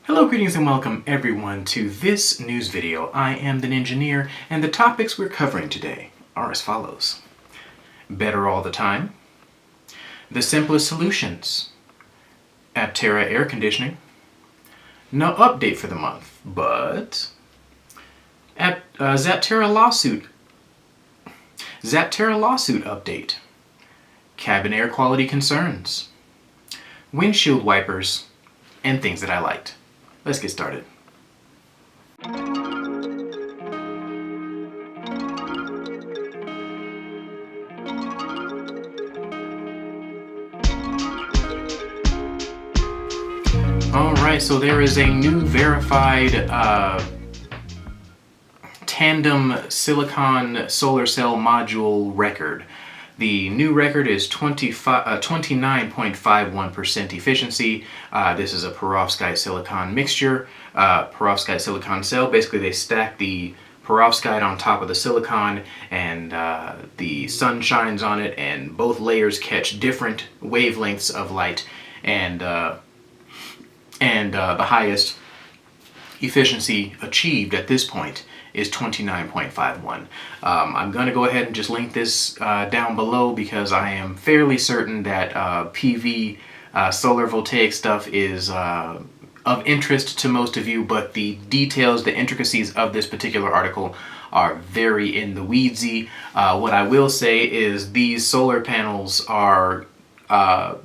Hello, greetings, and welcome everyone to this news video. I am the Engineer, and the topics we're covering today are as follows. Better all the time. The simplest solutions. Aptera air conditioning. No update for the month, but Zaptera lawsuit update. Cabin air quality concerns. Windshield wipers, and things that I liked. Let's get started. Alright, so there is a new verified tandem silicon solar cell module record. The new record is 29.51% efficiency. This is a perovskite silicon mixture, perovskite silicon cell. Basically, they stack the perovskite on top of the silicon, and the sun shines on it, and both layers catch different wavelengths of light, and the highest efficiency achieved at this point is 29.51. I'm going to go ahead and just link this down below because I am fairly certain that PV solar voltaic stuff is of interest to most of you, but the details, the intricacies of this particular article are very in the weedsy. What I will say is these solar panels are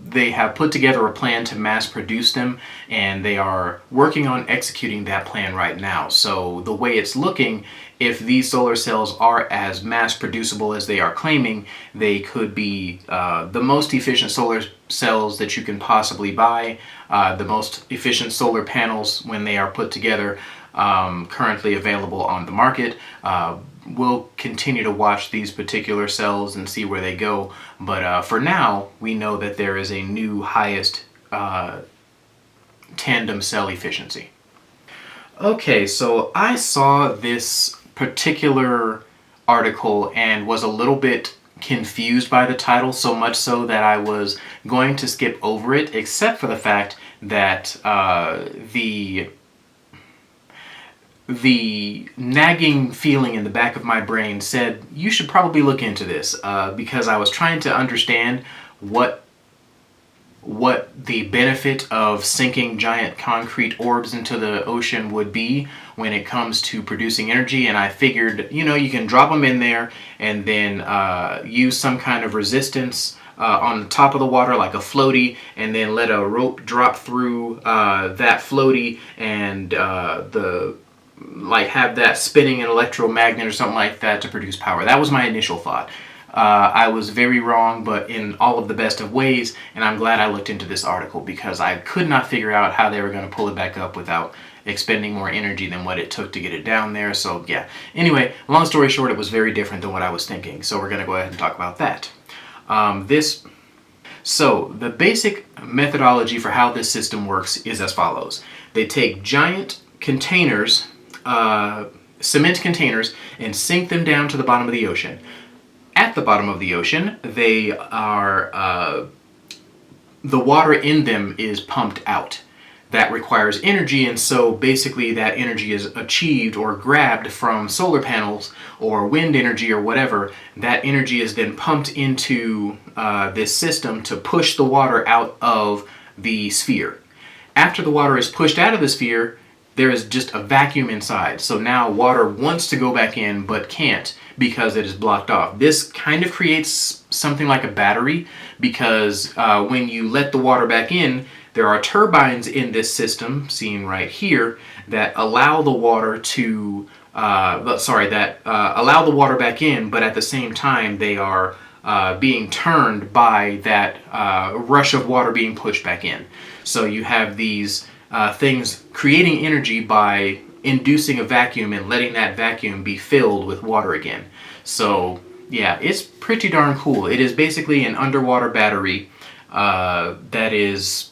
they have put together a plan to mass produce them, and they are working on executing that plan right now. So the way it's looking, if these solar cells are as mass producible as they are claiming, they could be the most efficient solar cells that you can possibly buy, the most efficient solar panels when they are put together, currently available on the market. We'll continue to watch these particular cells and see where they go, but for now we know that there is a new highest tandem cell efficiency. Okay, so I saw this particular article and was a little bit confused by the title, so much so that I was going to skip over it, except for the fact that the nagging feeling in the back of my brain said you should probably look into this, because I was trying to understand what the benefit of sinking giant concrete orbs into the ocean would be when it comes to producing energy. And I figured, you can drop them in there and then use some kind of resistance on the top of the water, like a floaty, and then let a rope drop through that floaty, and have that spinning an electromagnet or something like that to produce power. That was my initial thought. I was very wrong, but in all of the best of ways, and I'm glad I looked into this article because I could not figure out how they were going to pull it back up without expending more energy than what it took to get it down there. So yeah, anyway, long story short, it was very different than what I was thinking, so we're going to go ahead and talk about that. So the basic methodology for how this system works is as follows. They take giant containers, cement containers, and sink them down to the bottom of the ocean. At the bottom of the ocean, they are the water in them is pumped out. That requires energy, and so basically that energy is achieved or grabbed from solar panels or wind energy or whatever. That energy is then pumped into this system to push the water out of the sphere. After the water is pushed out of the sphere, there is just a vacuum inside. So now water wants to go back in but can't because it is blocked off. This kind of creates something like a battery, because when you let the water back in, there are turbines in this system, seen right here, that allow the water to allow the water back in, but at the same time they are being turned by that rush of water being pushed back in. So you have these things creating energy by inducing a vacuum and letting that vacuum be filled with water again. So yeah, it's pretty darn cool. It is basically an underwater battery that is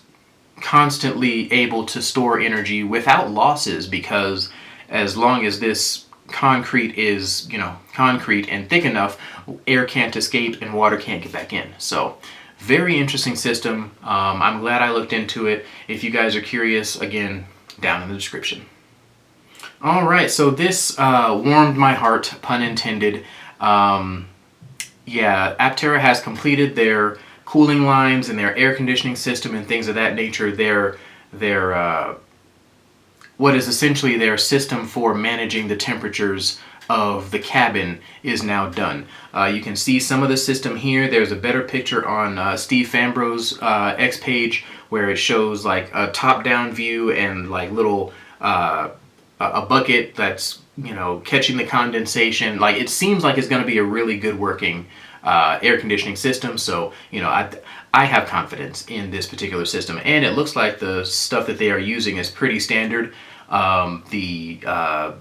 constantly able to store energy without losses, because as long as this concrete is, concrete and thick enough, air can't escape and water can't get back in. So very interesting system. I'm glad I looked into it. If you guys are curious, again, down in the description. All right, so this warmed my heart, pun intended. Yeah, Aptera has completed their cooling lines and their air conditioning system and things of that nature. Their what is essentially their system for managing the temperatures of the cabin is now done. You can see some of the system here. There's a better picture on Steve Fambro's X page where it shows like a top-down view and like little a bucket that's, you know, catching the condensation. Like, it seems like it's going to be a really good working air conditioning system. So, you know, I have confidence in this particular system, and it looks like the stuff that they are using is pretty standard. The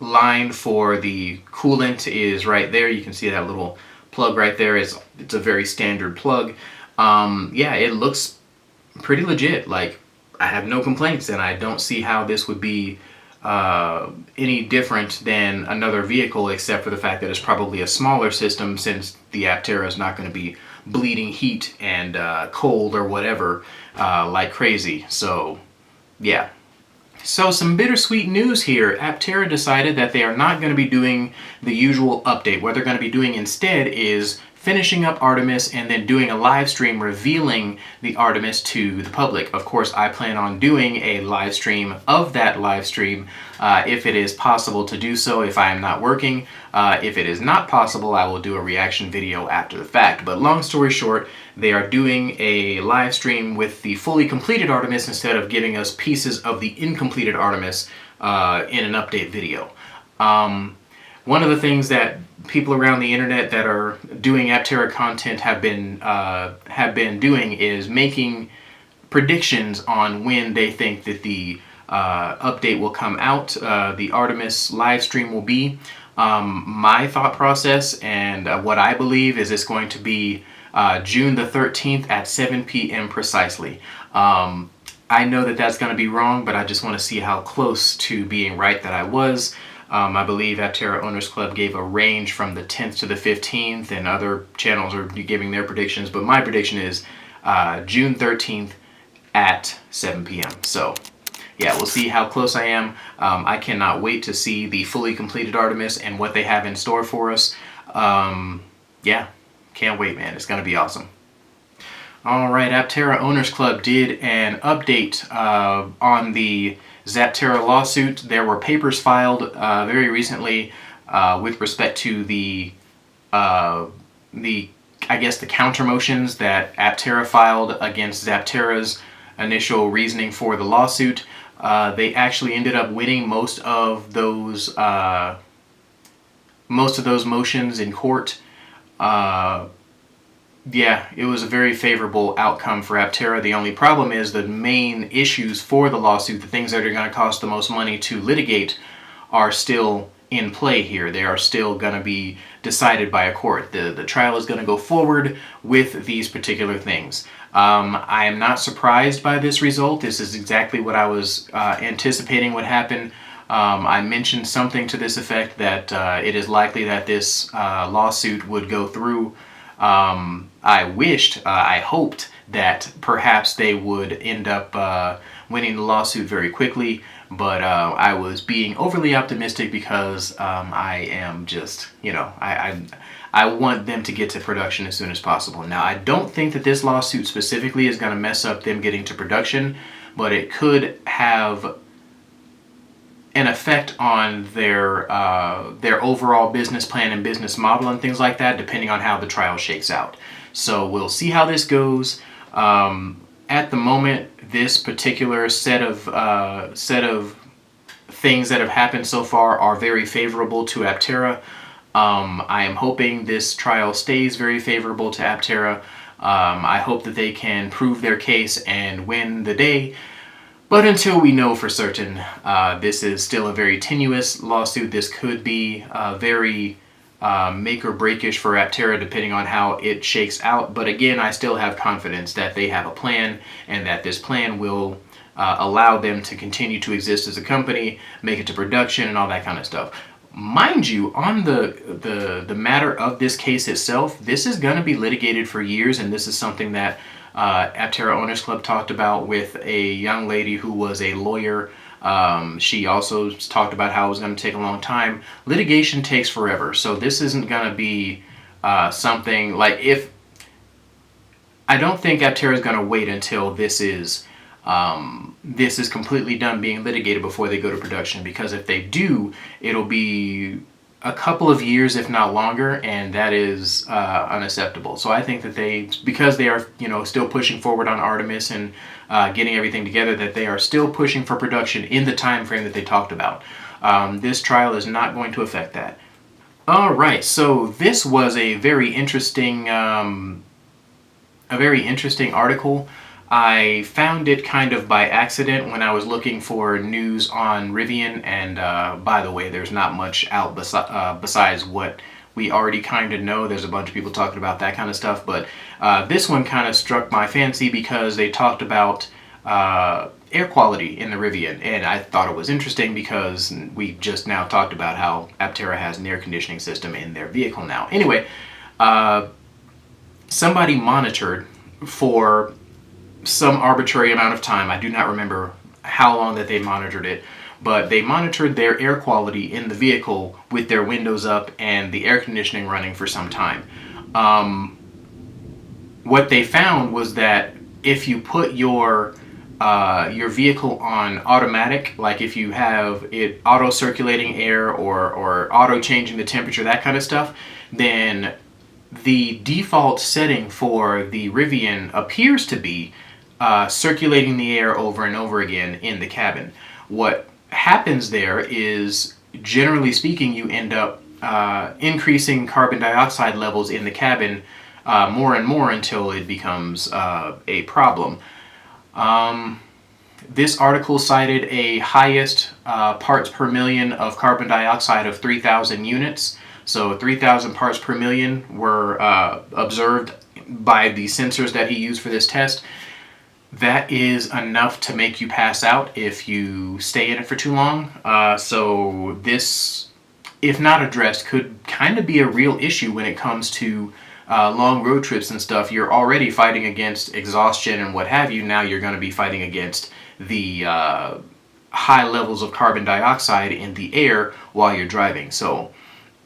line for the coolant is right there. You can see that little plug right there. It's a very standard plug. Yeah, it looks pretty legit. Like, I have no complaints, and I don't see how this would be any different than another vehicle, except for the fact that it's probably a smaller system, since the Aptera is not going to be bleeding heat and cold or whatever like crazy. So yeah. So some bittersweet news here. Aptera decided that they are not going to be doing the usual update. What they're going to be doing instead is finishing up Artemis and then doing a live stream revealing the Artemis to the public. Of course, I plan on doing a live stream of that live stream if it is possible to do so, if I am not working. If it is not possible, I will do a reaction video after the fact. But long story short, they are doing a live stream with the fully completed Artemis instead of giving us pieces of the incompleted Artemis in an update video. One of the things that people around the internet that are doing Aptera content have been doing is making predictions on when they think that the update will come out, the Artemis live stream will be. My thought process and what I believe is it's going to be June the 13th at 7 p.m. precisely. I know that that's going to be wrong, but I just want to see how close to being right that I was. I believe Aptera Owners Club gave a range from the 10th to the 15th, and other channels are giving their predictions, but my prediction is June 13th at 7 p.m. So yeah, we'll see how close I am. I cannot wait to see the fully completed Artemis and what they have in store for us. Yeah, can't wait, man. It's going to be awesome. All right, Aptera Owners Club did an update on the Zaptera lawsuit. There were papers filed very recently with respect to the I guess the counter motions that Aptera filed against Zaptera's initial reasoning for the lawsuit. They actually ended up winning most of those motions in court. Yeah, it was a very favorable outcome for Aptera. The only problem is the main issues for the lawsuit, the things that are going to cost the most money to litigate, are still in play here. They are still going to be decided by a court. The trial is going to go forward with these particular things. I am not surprised by this result. This is exactly what I was anticipating would happen. I mentioned something to this effect, that it is likely that this lawsuit would go through. I hoped that perhaps they would end up winning the lawsuit very quickly, but I was being overly optimistic because I am just, you know, I want them to get to production as soon as possible. Now, I don't think that this lawsuit specifically is going to mess up them getting to production, but it could have an effect on their overall business plan and business model and things like that, depending on how the trial shakes out. So we'll see how this goes. At the moment, this particular set of things that have happened so far are very favorable to Aptera. I am hoping this trial stays very favorable to Aptera. I hope that they can prove their case and win the day. But until we know for certain, this is still a very tenuous lawsuit. This could be very make or breakish for Aptera depending on how it shakes out. But again, I still have confidence that they have a plan and that this plan will allow them to continue to exist as a company, make it to production and all that kind of stuff. Mind you, on the matter of this case itself, this is going to be litigated for years, and this is something that Aptera Owners Club talked about with a young lady who was a lawyer. She also talked about how it was going to take a long time. Litigation takes forever, so this isn't going to be something like if I don't think Aptera is going to wait until this is completely done being litigated before they go to production, because if they do, it'll be a couple of years, if not longer, and that is unacceptable. So I think that because they are, still pushing forward on Artemis and getting everything together, that they are still pushing for production in the time frame that they talked about. This trial is not going to affect that. All right, so this was a very interesting article. I found it kind of by accident when I was looking for news on Rivian, and by the way, there's not much out besides what we already kind of know. There's a bunch of people talking about that kind of stuff, but this one kind of struck my fancy because they talked about air quality in the Rivian, and I thought it was interesting because we just now talked about how Aptera has an air conditioning system in their vehicle now. Anyway, somebody monitored for some arbitrary amount of time. I do not remember how long that they monitored it, but they monitored their air quality in the vehicle with their windows up and the air conditioning running for some time. What they found was that if you put your vehicle on automatic, like if you have it auto circulating air or auto changing the temperature, that kind of stuff, then the default setting for the Rivian appears to be circulating the air over and over again in the cabin. What happens there is, generally speaking, you end up increasing carbon dioxide levels in the cabin more and more until it becomes a problem. This article cited a highest parts per million of carbon dioxide of 3,000 units. So 3,000 parts per million were observed by the sensors that he used for this test. That is enough to make you pass out if you stay in it for too long. So this, if not addressed, could kind of be a real issue when it comes to long road trips and stuff. You're already fighting against exhaustion and what have you. Now you're going to be fighting against the high levels of carbon dioxide in the air while you're driving. So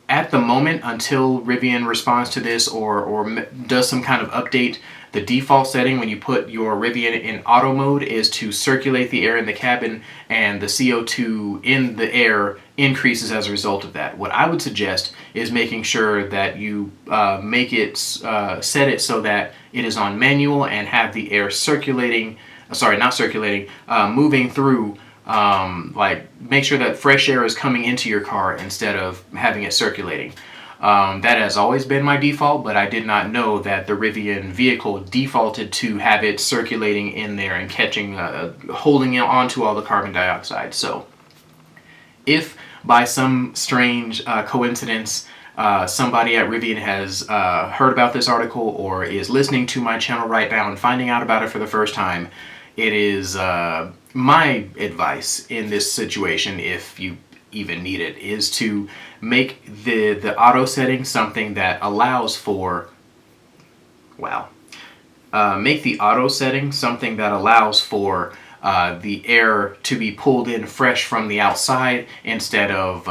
at the moment, until Rivian responds to this or does some kind of update, the default setting when you put your Rivian in auto mode is to circulate the air in the cabin, and the CO2 in the air increases as a result of that. What I would suggest is making sure that you set it so that it is on manual and have the air moving through. Make sure that fresh air is coming into your car instead of having it circulating. That has always been my default, but I did not know that the Rivian vehicle defaulted to have it circulating in there and holding onto all the carbon dioxide. So if by some strange coincidence somebody at Rivian has heard about this article or is listening to my channel right now and finding out about it for the first time, it is my advice in this situation, if you even need it, is to make the auto setting something that allows for, make the auto setting something that allows for the air to be pulled in fresh from the outside instead of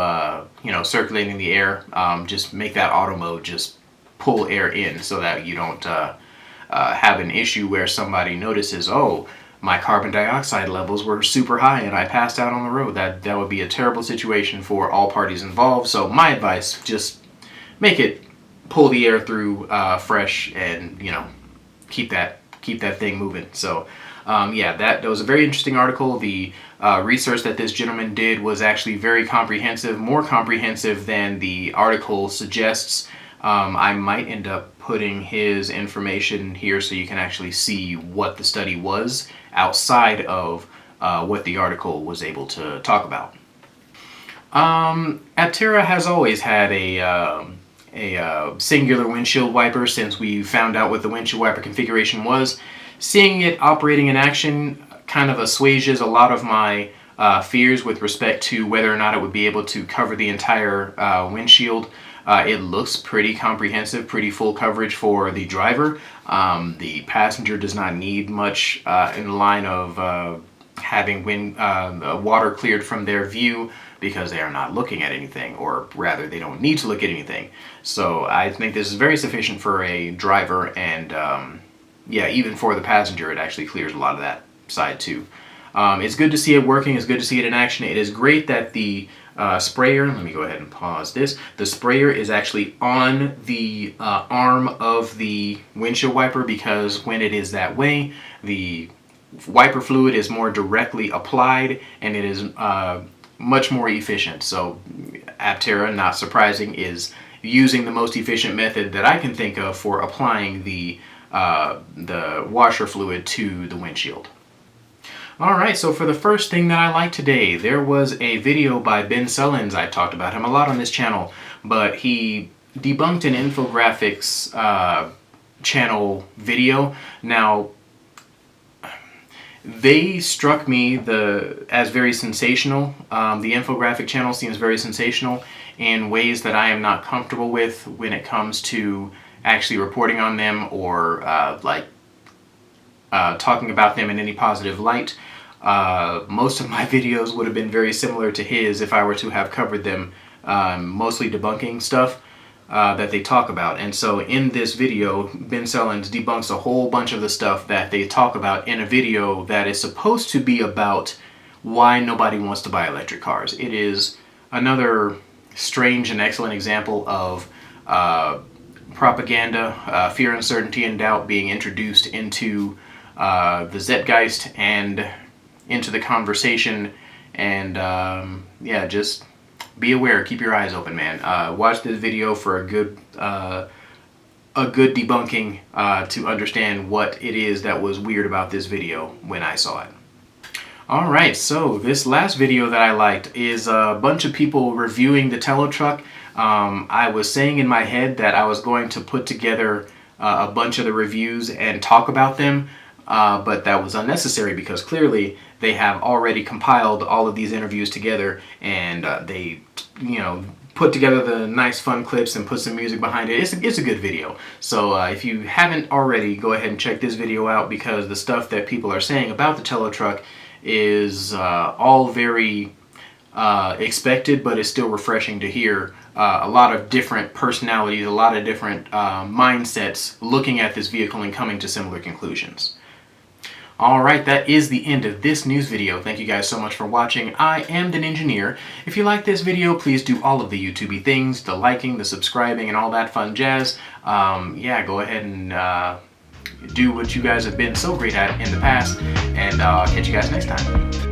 circulating the air. Just make that auto mode just pull air in so that you don't have an issue where somebody notices, oh, my carbon dioxide levels were super high and I passed out on the road. That would be a terrible situation for all parties involved. So my advice, just make it pull the air through fresh and keep that thing moving. So that was a very interesting article. The research that this gentleman did was actually very comprehensive, more comprehensive than the article suggests. I might end up putting his information here so you can actually see what the study was outside of what the article was able to talk about. Aptera has always had a singular windshield wiper since we found out what the windshield wiper configuration was. Seeing it operating in action kind of assuages a lot of my fears with respect to whether or not it would be able to cover the entire windshield. It looks pretty comprehensive, pretty full coverage for the driver. The passenger does not need much in the line of having water cleared from their view, because they are not looking at anything, or rather they don't need to look at anything. So I think this is very sufficient for a driver, and yeah, even for the passenger it actually clears a lot of that side too. It's good to see it working, it's good to see it in action. It is great that the sprayer, let me go ahead and pause this, the sprayer is actually on the arm of the windshield wiper, because when it is that way, the wiper fluid is more directly applied and it is much more efficient. So Aptera, not surprising, is using the most efficient method that I can think of for applying the washer fluid to the windshield. Alright, so for the first thing that I like today, there was a video by Ben Sullins. I talked about him a lot on this channel, but he debunked an infographics channel video. Now, they struck me as very sensational. The infographic channel seems very sensational in ways that I am not comfortable with when it comes to actually reporting on them, or talking about them in any positive light. Most of my videos would have been very similar to his if I were to have covered them, mostly debunking stuff that they talk about. And so in this video, Ben Sullins debunks a whole bunch of the stuff that they talk about in a video that is supposed to be about why nobody wants to buy electric cars. It is another strange and excellent example of propaganda, fear, uncertainty, and doubt being introduced into the Zeitgeist and into the conversation. And yeah, just be aware, keep your eyes open, man. Watch this video for a good debunking to understand what it is that was weird about this video when I saw it. Alright, so this last video that I liked is a bunch of people reviewing the Telo truck. I was saying in my head that I was going to put together a bunch of the reviews and talk about them, but that was unnecessary, because clearly they have already compiled all of these interviews together, and they, you know, put together the nice fun clips and put some music behind it. It's a good video. So if you haven't already, go ahead and check this video out, because the stuff that people are saying about the Telo truck is all very expected, but it's still refreshing to hear a lot of different personalities, a lot of different mindsets looking at this vehicle and coming to similar conclusions. Alright, that is the end of this news video. Thank you guys so much for watching. I am the Engineer. If you like this video, please do all of the YouTubey things, the liking, the subscribing, and all that fun jazz. Yeah, go ahead and do what you guys have been so great at in the past, and I'll catch you guys next time.